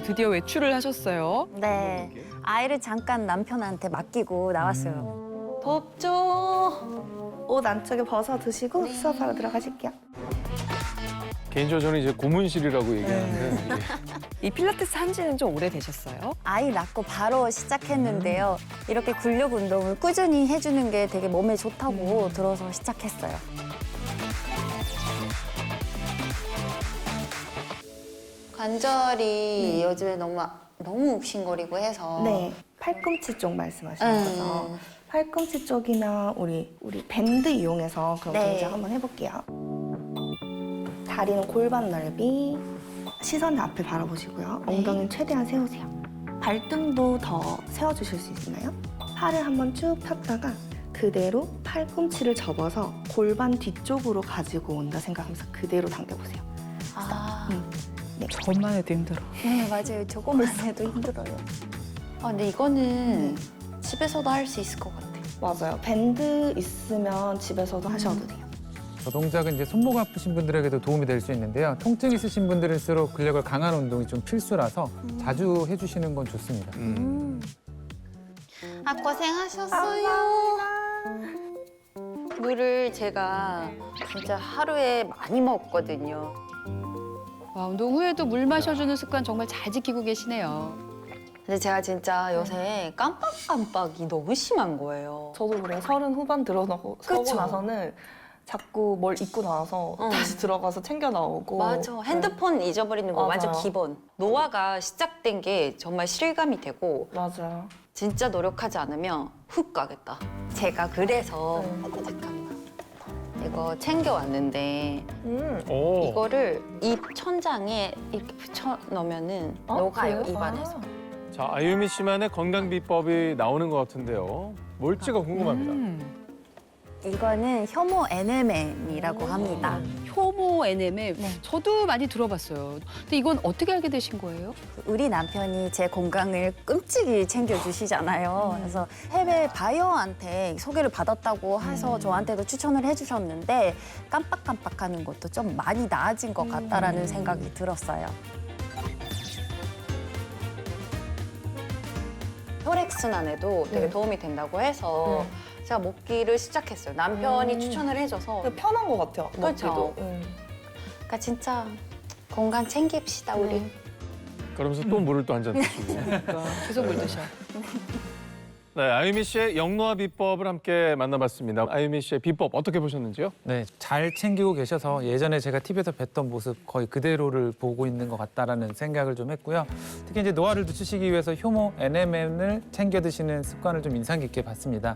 드디어 외출을 하셨어요. 네. 아이를 잠깐 남편한테 맡기고 나왔어요. 덥죠? 옷 안쪽에 벗어 두시고 수업하러 들어가실게요. 개인적으로 저는 이제 고문실이라고 얘기하는데 이 필라테스 한 지는 좀 오래되셨어요? 아이 낳고 바로 시작했는데요. 이렇게 근력 운동을 꾸준히 해주는 게 되게 몸에 좋다고 들어서 시작했어요. 관절이 요즘에 너무 욱신거리고 해서 네. 팔꿈치 쪽 말씀하시는 거죠. 팔꿈치 쪽이면 우리 밴드 이용해서 그럼 네. 동작 한번 해볼게요. 다리는 골반 넓이, 시선 앞에 바라보시고요. 엉덩이는 최대한 세우세요. 발등도 더 세워주실 수 있나요? 팔을 한번 쭉 폈다가 그대로 팔꿈치를 접어서 골반 뒤쪽으로 가지고 온다 생각하면서 그대로 당겨보세요. 저만 해도 힘들어. 네, 맞아요. 저거만 해도 힘들어요. 근데 이거는 집에서도 할 수 있을 것 같아. 맞아요. 밴드 있으면 집에서도 하셔도 돼요. 저 동작은 이제 손목 아프신 분들에게도 도움이 될 수 있는데요. 통증 있으신 분들일수록 근력을 강한 운동이 좀 필수라서 자주 해주시는 건 좋습니다. 고생하셨어요. 물을 제가 진짜 하루에 많이 먹거든요. 와, 운동 후에도 물 마셔주는 습관 정말 잘 지키고 계시네요. 근데 제가 진짜 요새 깜빡깜빡이 너무 심한 거예요. 저도 그래요. 30 후반 들어서고 그쵸? 나서는 자꾸 뭘 입고 나와서 다시 들어가서 챙겨 나오고. 맞아. 핸드폰 잊어버리는 거 완전 맞아요. 기본. 노화가 시작된 게 정말 실감이 되고 맞아요. 진짜 노력하지 않으면 훅 가겠다. 제가 그래서 잠깐만 이거 챙겨왔는데 오. 이거를 입 천장에 이렇게 붙여 넣으면은 녹아요, 그래요? 입안에서. 자, 아유미 씨만의 건강 비법이 나오는 것 같은데요. 뭘지가 궁금합니다. 이거는 효모 NMN이라고 합니다. 효모 NMM. 네. 저도 많이 들어봤어요. 근데 이건 어떻게 알게 되신 거예요? 우리 남편이 제 건강을 끔찍이 챙겨주시잖아요. 그래서 해외 바이어한테 소개를 받았다고 해서 저한테도 추천을 해주셨는데 깜빡깜빡하는 것도 좀 많이 나아진 것 같다라는 생각이 들었어요. 혈액순환에도 되게 도움이 된다고 해서 제가 먹기를 시작했어요. 남편이 추천을 해줘서. 근데 편한 것 같아요. 그렇죠. 먹기도. 그러니까 진짜 건강 챙깁시다, 우리. 그러면서 또 물을 또 한 잔 드시고. 계속 물 드셔. 네, 아유미 씨의 영노화 비법을 함께 만나봤습니다. 아유미 씨의 비법 어떻게 보셨는지요? 네, 잘 챙기고 계셔서 예전에 제가 TV에서 뵀던 모습 거의 그대로를 보고 있는 것 같다라는 생각을 좀 했고요. 특히 이제 노화를 늦추시기 위해서 효모 NMN을 챙겨 드시는 습관을 좀 인상 깊게 봤습니다.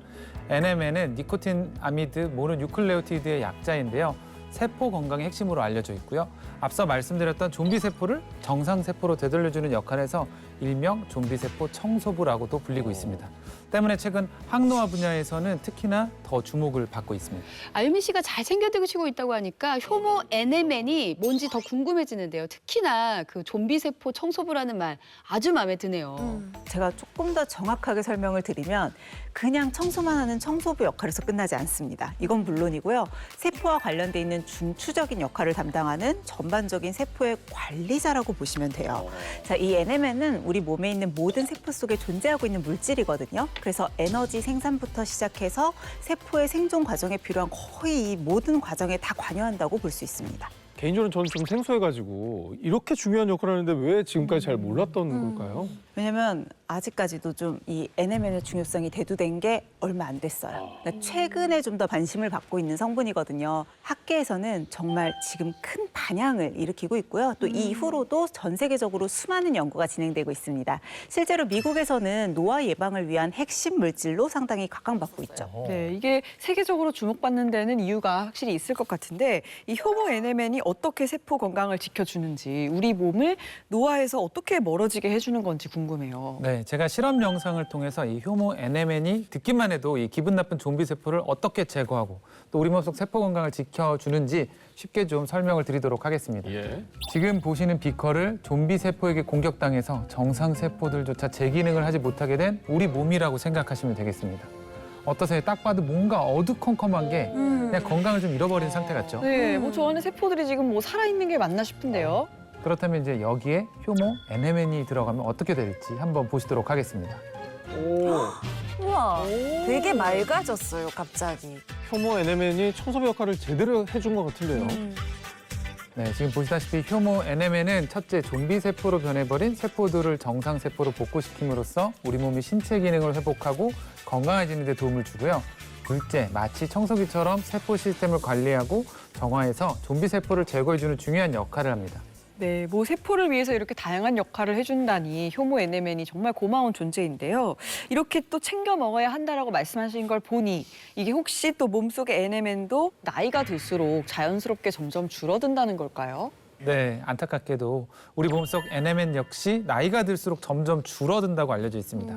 NMN은 니코틴 아미드 모노뉴클레오티드의 약자인데요. 세포 건강의 핵심으로 알려져 있고요. 앞서 말씀드렸던 좀비 세포를 정상 세포로 되돌려주는 역할에서 일명 좀비 세포 청소부라고도 불리고 있습니다. 때문에 최근 항노화 분야에서는 특히나 더 주목을 받고 있습니다. 아유미 씨가 잘 챙겨 드시고 있다고 하니까 효모 NMN이 뭔지 더 궁금해지는데요. 특히나 그 좀비 세포 청소부라는 말 아주 마음에 드네요. 제가 조금 더 정확하게 설명을 드리면 그냥 청소만 하는 청소부 역할에서 끝나지 않습니다. 이건 물론이고요. 세포와 관련돼 있는 중추적인 역할을 담당하는 전반적인 세포의 관리자라고 보시면 돼요. 자, 이 NMN은 우리 몸에 있는 모든 세포 속에 존재하고 있는 물질이거든요. 그래서 에너지 생산부터 시작해서 세포의 생존 과정에 필요한 거의 이 모든 과정에 다 관여한다고 볼 수 있습니다. 개인적으로 저는 좀 생소해가지고 이렇게 중요한 역할을 하는데 왜 지금까지 잘 몰랐던 걸까요? 왜냐면 아직까지도 좀 이 NMN의 중요성이 대두된 게 얼마 안 됐어요. 그러니까 최근에 좀 더 관심을 받고 있는 성분이거든요. 학계에서는 정말 지금 큰 반향을 일으키고 있고요. 또 이후로도 전 세계적으로 수많은 연구가 진행되고 있습니다. 실제로 미국에서는 노화 예방을 위한 핵심 물질로 상당히 각광받고 있죠. 네, 이게 세계적으로 주목받는 데는 이유가 확실히 있을 것 같은데 이 효모 NMN이 어떻게 세포 건강을 지켜주는지 우리 몸을 노화에서 어떻게 멀어지게 해주는 건지 궁금해요. 네, 제가 실험 영상을 통해서 이 효모 NMN이 듣기만 해도 이 기분 나쁜 좀비 세포를 어떻게 제거하고 또 우리 몸속 세포 건강을 지켜주는지 쉽게 좀 설명을 드리도록 하겠습니다. 예. 지금 보시는 비커를 좀비 세포에게 공격당해서 정상 세포들조차 제 기능을 하지 못하게 된 우리 몸이라고 생각하시면 되겠습니다. 어떠세요? 딱 봐도 뭔가 어두컴컴한 게 그냥 건강을 좀 잃어버린 상태 같죠? 네, 뭐 저 안에 세포들이 지금 뭐 살아있는 게 맞나 싶은데요. 그렇다면 이제 여기에 효모 NMN이 들어가면 어떻게 될지 한번 보시도록 하겠습니다. 우와, 되게 맑아졌어요, 갑자기. 효모 NMN이 청소부 역할을 제대로 해준 것 같은데요. 네, 지금 보시다시피 효모 NMN은 첫째 좀비 세포로 변해버린 세포들을 정상 세포로 복구시킴으로써 우리 몸이 신체 기능을 회복하고 건강해지는 데 도움을 주고요. 둘째, 마치 청소기처럼 세포 시스템을 관리하고 정화해서 좀비 세포를 제거해주는 중요한 역할을 합니다. 네, 뭐 세포를 위해서 이렇게 다양한 역할을 해준다니 효모 NMN이 정말 고마운 존재인데요. 이렇게 또 챙겨 먹어야 한다라고 말씀하신 걸 보니 이게 혹시 또 몸속의 NMN도 나이가 들수록 자연스럽게 점점 줄어든다는 걸까요? 네, 안타깝게도 우리 몸속 NMN 역시 나이가 들수록 점점 줄어든다고 알려져 있습니다.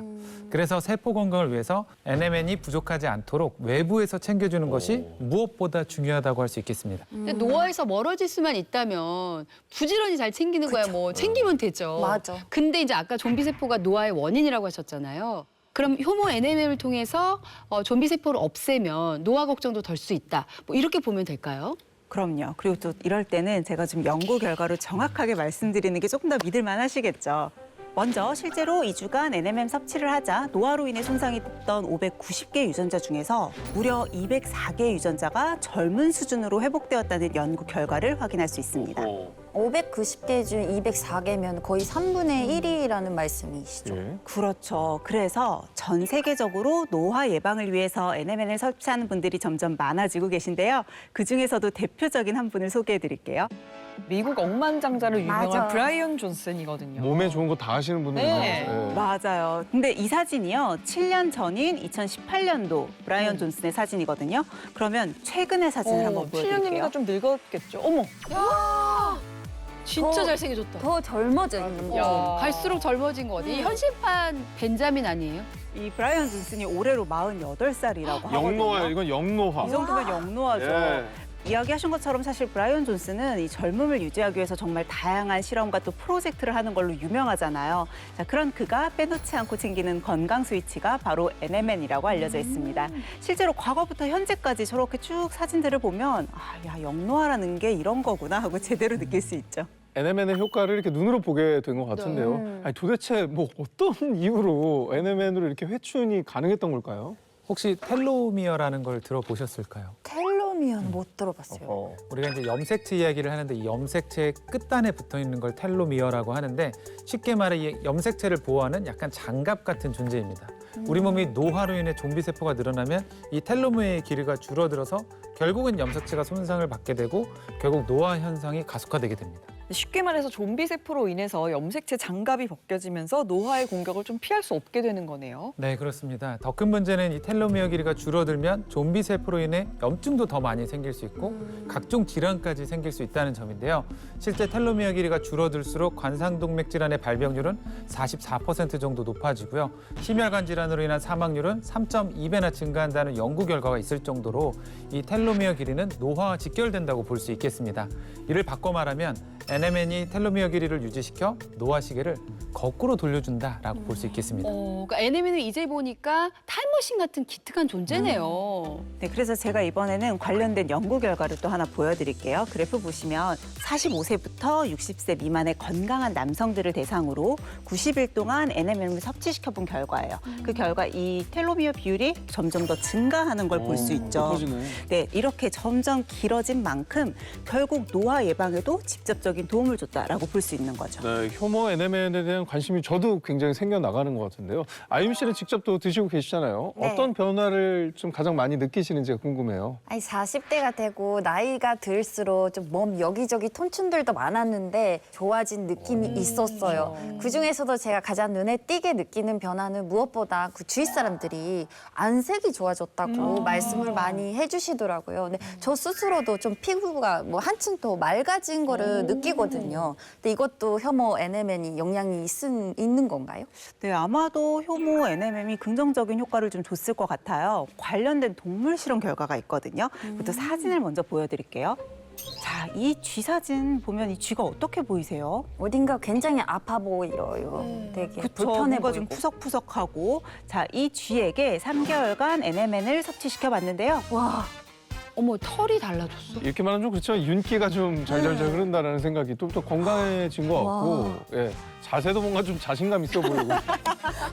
그래서 세포 건강을 위해서 NMN이 부족하지 않도록 외부에서 챙겨주는 것이 무엇보다 중요하다고 할 수 있겠습니다. 근데 노화에서 멀어질 수만 있다면 부지런히 잘 챙기는 거야 뭐 챙기면 되죠. 맞아. 근데 이제 아까 좀비 세포가 노화의 원인이라고 하셨잖아요. 그럼 효모 NMN을 통해서 좀비 세포를 없애면 노화 걱정도 덜 수 있다. 뭐 이렇게 보면 될까요? 그럼요. 그리고 또 이럴 때는 제가 좀 연구 결과를 정확하게 말씀드리는 게 조금 더 믿을만 하시겠죠. 먼저 실제로 2주간 NMN 섭취를 하자 노화로 인해 손상이 됐던 590개 유전자 중에서 무려 204개의 유전자가 젊은 수준으로 회복되었다는 연구 결과를 확인할 수 있습니다. 590개 중 204개면 거의 3분의 1이라는 말씀이시죠. 예. 그렇죠. 그래서 전 세계적으로 노화 예방을 위해서 NMN을 섭취하는 분들이 점점 많아지고 계신데요. 그중에서도 대표적인 한 분을 소개해드릴게요. 미국 억만장자로 유명한 맞아. 브라이언 존슨이거든요. 몸에 좋은 거 다 하시는 분들이요. 네. 맞아요. 근데 이 사진이요. 7년 전인 2018년도 브라이언 존슨의 사진이거든요. 그러면 최근의 사진을 한번 보여드릴게요. 7년이니까 좀 늙었겠죠. 어머, 진짜 더- 잘생겨졌다. 더 젊어져 있는 거. 야. 갈수록 젊어진 거 같아. 이 현실판 벤자민 아니에요? 이 브라이언 존슨이 올해로 48살이라고 하거든요. 영노화예요. 이건 영노화. 이 정도면 영노화죠. 예. 이야기하신 것처럼 사실 브라이언 존슨은 이 젊음을 유지하기 위해서 정말 다양한 실험과 또 프로젝트를 하는 걸로 유명하잖아요. 자, 그런 그가 빼놓지 않고 챙기는 건강 스위치가 바로 NMN이라고 알려져 있습니다. 실제로 과거부터 현재까지 저렇게 쭉 사진들을 보면 아, 야, 영노화라는 게 이런 거구나 하고 제대로 느낄 수 있죠. NMN의 효과를 이렇게 눈으로 보게 된 것 같은데요. 아니, 도대체 뭐 어떤 이유로 NMN으로 이렇게 회춘이 가능했던 걸까요? 혹시 텔로미어라는 걸 들어보셨을까요? 텔로미어는 못 들어봤어요. 우리가 이제 염색체 이야기를 하는데 이 염색체의 끝단에 붙어 있는 걸 텔로미어라고 하는데 쉽게 말해 이 염색체를 보호하는 약간 장갑 같은 존재입니다. 우리 몸이 노화로 인해 좀비 세포가 늘어나면 이 텔로미어의 길이가 줄어들어서 결국은 염색체가 손상을 받게 되고 결국 노화 현상이 가속화되게 됩니다. 쉽게 말해서 좀비 세포로 인해서 염색체 장갑이 벗겨지면서 노화의 공격을 좀 피할 수 없게 되는 거네요. 네, 그렇습니다. 더 큰 문제는 이 텔로미어 길이가 줄어들면 좀비 세포로 인해 염증도 더 많이 생길 수 있고 각종 질환까지 생길 수 있다는 점인데요. 실제 텔로미어 길이가 줄어들수록 관상동맥 질환의 발병률은 44% 정도 높아지고요. 심혈관 질환으로 인한 사망률은 3.2배나 증가한다는 연구 결과가 있을 정도로 이 텔로미어 길이는 노화와 직결된다고 볼 수 있겠습니다. 이를 바꿔 말하면 NMN이 텔로미어 길이를 유지시켜 노화 시계를 거꾸로 돌려준다라고 볼 수 있겠습니다. 그러니까 NMN은 이제 보니까 타임머신 같은 기특한 존재네요. 네, 그래서 제가 이번에는 관련된 연구 결과를 또 하나 보여드릴게요. 그래프 보시면 45세부터 60세 미만의 건강한 남성들을 대상으로 90일 동안 NMN을 섭취시켜 본 결과예요. 그 결과 이 텔로미어 비율이 점점 더 증가하는 걸 볼 수 있죠. 높아지네. 네, 이렇게 점점 길어진 만큼 결국 노화 예방에도 직접적인 도움을 줬다라고 볼 수 있는 거죠. 네, 효모 NMN에 대한 관심이 저도 굉장히 생겨나가는 것 같은데요. 아유미 씨는 직접 또 드시고 계시잖아요. 네. 어떤 변화를 좀 가장 많이 느끼시는지가 궁금해요. 아니 40대가 되고 나이가 들수록 좀 몸 여기저기 통증들도 많았는데 좋아진 느낌이 있었어요. 그중에서도 제가 가장 눈에 띄게 느끼는 변화는 무엇보다 그 주위 사람들이 안색이 좋아졌다고 말씀을 많이 해주시더라고요. 근데 저 스스로도 좀 피부가 뭐 한층 더 맑아진 거를 느끼거든요. 근데 이것도 효모 NMN이 영향이 있는 건가요? 네, 아마도 효모 NMN이 긍정적인 효과를 좀 줬을 것 같아요. 관련된 동물 실험 결과가 있거든요. 그것도 사진을 먼저 보여드릴게요. 자, 이 쥐 사진 보면 이 쥐가 어떻게 보이세요? 어딘가 굉장히 아파 보여요. 되게 그쵸, 불편해 뭔가 보이고. 좀 푸석푸석하고 자, 이 쥐에게 3개월간 NMN을 섭취시켜 봤는데요. 와, 어머, 털이 달라졌어. 이렇게 말하면 좀 그렇지만 윤기가 좀 잘잘잘 흐른다라는 생각이 또 건강해진 것 같고 예, 자세도 뭔가 좀 자신감 있어 보이고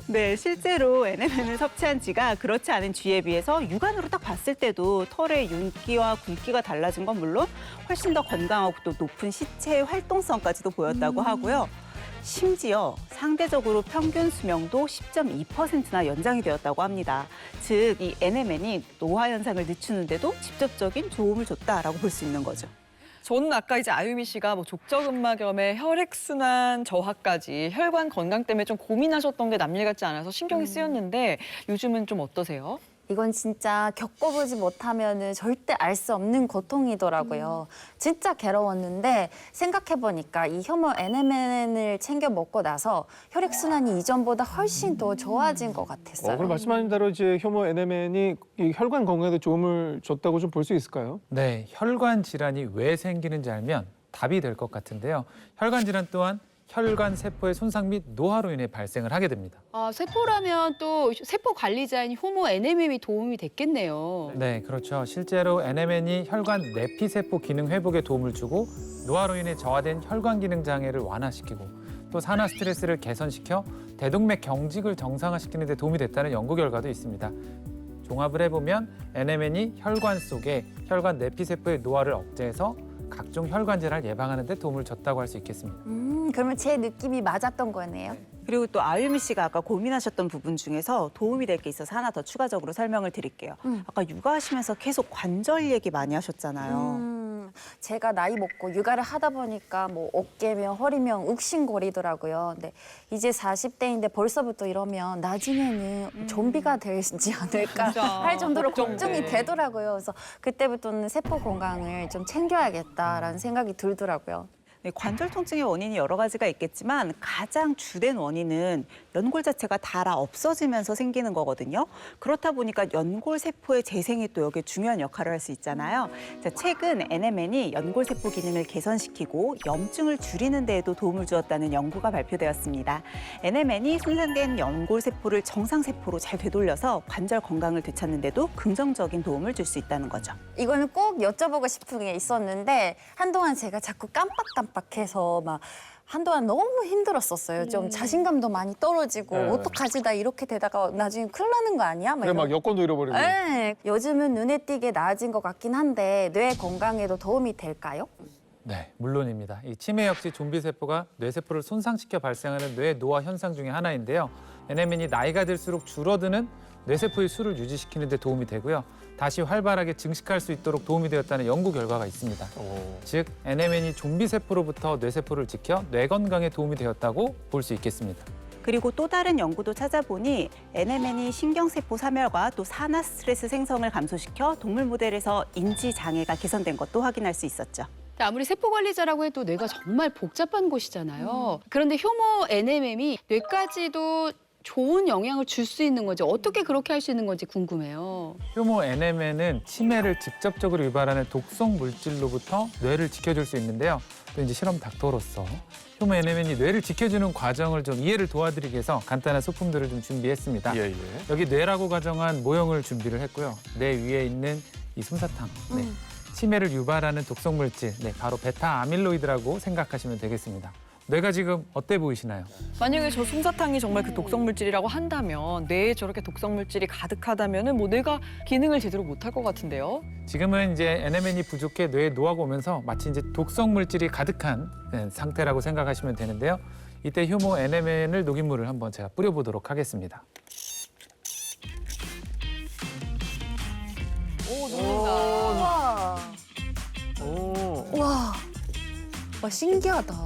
네, 실제로 NMN을 섭취한 지가 그렇지 않은 쥐에 비해서 육안으로 딱 봤을 때도 털의 윤기와 굵기가 달라진 건 물론 훨씬 더 건강하고 또 높은 시체의 활동성까지도 보였다고 하고요. 심지어 상대적으로 평균 수명도 10.2%나 연장이 되었다고 합니다. 즉, 이 NMN이 노화 현상을 늦추는데도 직접적인 도움을 줬다라고 볼 수 있는 거죠. 저는 아까 이제 아유미 씨가 뭐 족저근막염에 혈액순환 저하까지 혈관 건강 때문에 좀 고민하셨던 게 남일 같지 않아서 신경이 쓰였는데 요즘은 좀 어떠세요? 이건 진짜 겪어보지 못하면은 절대 알 수 없는 고통이더라고요. 진짜 괴로웠는데 생각해보니까 이 효모 NMN을 챙겨 먹고 나서 혈액순환이 이전보다 훨씬 더 좋아진 것 같았어요. 그럼 말씀하신 대로 이제 효모 NMN이 이 혈관 건강에도 도움을 줬다고 좀 볼 수 있을까요? 네, 혈관 질환이 왜 생기는지 알면 답이 될 것 같은데요. 혈관 질환 또한 혈관 세포의 손상 및 노화로 인해 발생을 하게 됩니다. 아, 세포라면 또 세포 관리자인 효모 NMM이 도움이 됐겠네요. 네, 그렇죠. 실제로 NMN이 혈관 내피세포 기능 회복에 도움을 주고 노화로 인해 저하된 혈관 기능 장애를 완화시키고 또 산화 스트레스를 개선시켜 대동맥 경직을 정상화시키는 데 도움이 됐다는 연구 결과도 있습니다. 종합을 해보면 NMN이 혈관 속에 혈관 내피세포의 노화를 억제해서 각종 혈관 질환을 예방하는 데 도움을 줬다고 할 수 있겠습니다. 그러면 제 느낌이 맞았던 거네요. 그리고 또 아유미 씨가 아까 고민하셨던 부분 중에서 도움이 될 게 있어서 하나 더 추가적으로 설명을 드릴게요. 아까 육아하시면서 계속 관절 얘기 많이 하셨잖아요. 제가 나이 먹고 육아를 하다 보니까 뭐 어깨면 허리면 욱신거리더라고요. 근데 이제 40대인데 벌써부터 이러면 나중에는 좀비가 되지 않을까 진짜 할 정도로 걱정이 걱정돼. 되더라고요. 그래서 그때부터는 세포 건강을 좀 챙겨야겠다라는 생각이 들더라고요. 네, 관절 통증의 원인이 여러 가지가 있겠지만 가장 주된 원인은 연골 자체가 닳아 없어지면서 생기는 거거든요. 그렇다 보니까 연골 세포의 재생이 또 여기에 중요한 역할을 할 수 있잖아요. 자, 최근 NMN이 연골 세포 기능을 개선시키고 염증을 줄이는 데에도 도움을 주었다는 연구가 발표되었습니다. NMN이 손상된 연골 세포를 정상 세포로 잘 되돌려서 관절 건강을 되찾는 데도 긍정적인 도움을 줄 수 있다는 거죠. 이거는 꼭 여쭤보고 싶은 게 있었는데 한동안 제가 자꾸 깜빡깜빡해서 막 한동안 너무 힘들었었어요. 좀 자신감도 많이 떨어지고 네. 어떡하지 나 이렇게 되다가 나중에 큰일 나는 거 아니야? 그래 막 여권도 잃어버리고 네, 요즘은 눈에 띄게 나아진 것 같긴 한데 뇌 건강에도 도움이 될까요? 네, 물론입니다. 이 치매 역시 좀비 세포가 뇌세포를 손상시켜 발생하는 뇌 노화 현상 중에 하나인데요. NMN이 나이가 들수록 줄어드는 뇌세포의 수를 유지시키는 데 도움이 되고요. 다시 활발하게 증식할 수 있도록 도움이 되었다는 연구 결과가 있습니다. 즉, NMN이 좀비 세포로부터 뇌세포를 지켜 뇌 건강에 도움이 되었다고 볼 수 있겠습니다. 그리고 또 다른 연구도 찾아보니 NMN이 신경세포 사멸과 또 산화 스트레스 생성을 감소시켜 동물 모델에서 인지 장애가 개선된 것도 확인할 수 있었죠. 아무리 세포 관리자라고 해도 뇌가 정말 복잡한 곳이잖아요. 그런데 효모 NMM이 뇌까지도 좋은 영향을 줄 수 있는 건지 어떻게 그렇게 할 수 있는 건지 궁금해요. 효모 NMN은 치매를 직접적으로 유발하는 독성 물질로부터 뇌를 지켜줄 수 있는데요. 또 이제 실험 닥터로서 효모 NMN이 뇌를 지켜주는 과정을 좀 이해를 도와드리기 위해서 간단한 소품들을 좀 준비했습니다. 예. 여기 뇌라고 가정한 모형을 준비를 했고요. 뇌 위에 있는 이 솜사탕, 네. 치매를 유발하는 독성 물질, 네, 바로 베타 아밀로이드라고 생각하시면 되겠습니다. 뇌가 지금 어때 보이시나요? 만약에 저 솜사탕이 정말 그 독성 물질이라고 한다면 뇌에 저렇게 독성 물질이 가득하다면은 뭐 뇌가 기능을 제대로 못할 것 같은데요. 지금은 이제 NMN이 부족해 뇌에 노화가 오면서 마치 이제 독성 물질이 가득한 상태라고 생각하시면 되는데요. 이때 효모 NMN을 녹인 물을 한번 제가 뿌려보도록 하겠습니다. 오, 녹는다. 와, 와, 와 신기하다.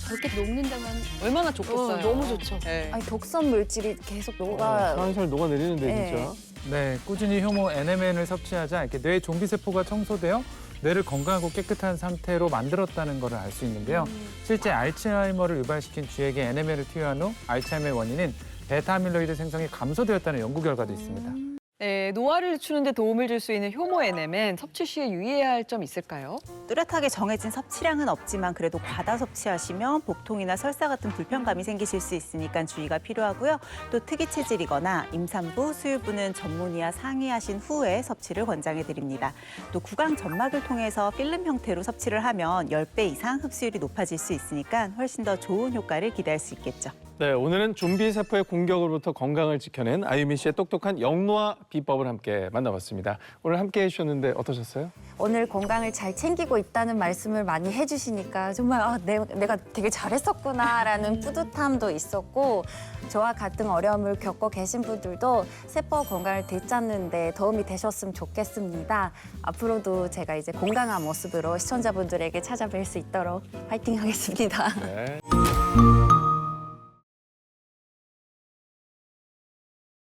저렇게 녹는다면 얼마나 좋겠어요. 너무 좋죠. 네. 아니 독성 물질이 계속 녹아. 살살 녹아내리는데 네. 진짜. 네, 꾸준히 효모 NMN을 섭취하자 이렇게 뇌 좀비 세포가 청소되어 뇌를 건강하고 깨끗한 상태로 만들었다는 것을 알 수 있는데요. 실제 알츠하이머를 유발시킨 쥐에게 NMN을 투여한 후 알츠하이머의 원인인 베타 아밀로이드 생성이 감소되었다는 연구 결과도 있습니다. 네, 노화를 늦추는 데 도움을 줄 수 있는 효모 NMN 섭취 시에 유의해야 할 점 있을까요? 뚜렷하게 정해진 섭취량은 없지만 그래도 과다 섭취하시면 복통이나 설사 같은 불편감이 생기실 수 있으니까 주의가 필요하고요. 또 특이 체질이거나 임산부, 수유부는 전문의와 상의하신 후에 섭취를 권장해 드립니다. 또 구강 점막을 통해서 필름 형태로 섭취를 하면 10배 이상 흡수율이 높아질 수 있으니까 훨씬 더 좋은 효과를 기대할 수 있겠죠. 네, 오늘은 좀비 세포의 공격으로부터 건강을 지켜낸 아유미 씨의 똑똑한 영노화 비법을 함께 만나봤습니다. 오늘 함께 해주셨는데 어떠셨어요? 오늘 건강을 잘 챙기고 있다는 말씀을 많이 해주시니까 정말 내가 되게 잘했었구나라는 뿌듯함도 있었고 저와 같은 어려움을 겪고 계신 분들도 세포 건강을 되찾는 데 도움이 되셨으면 좋겠습니다. 앞으로도 제가 이제 건강한 모습으로 시청자분들에게 찾아뵐 수 있도록 파이팅 하겠습니다. 네.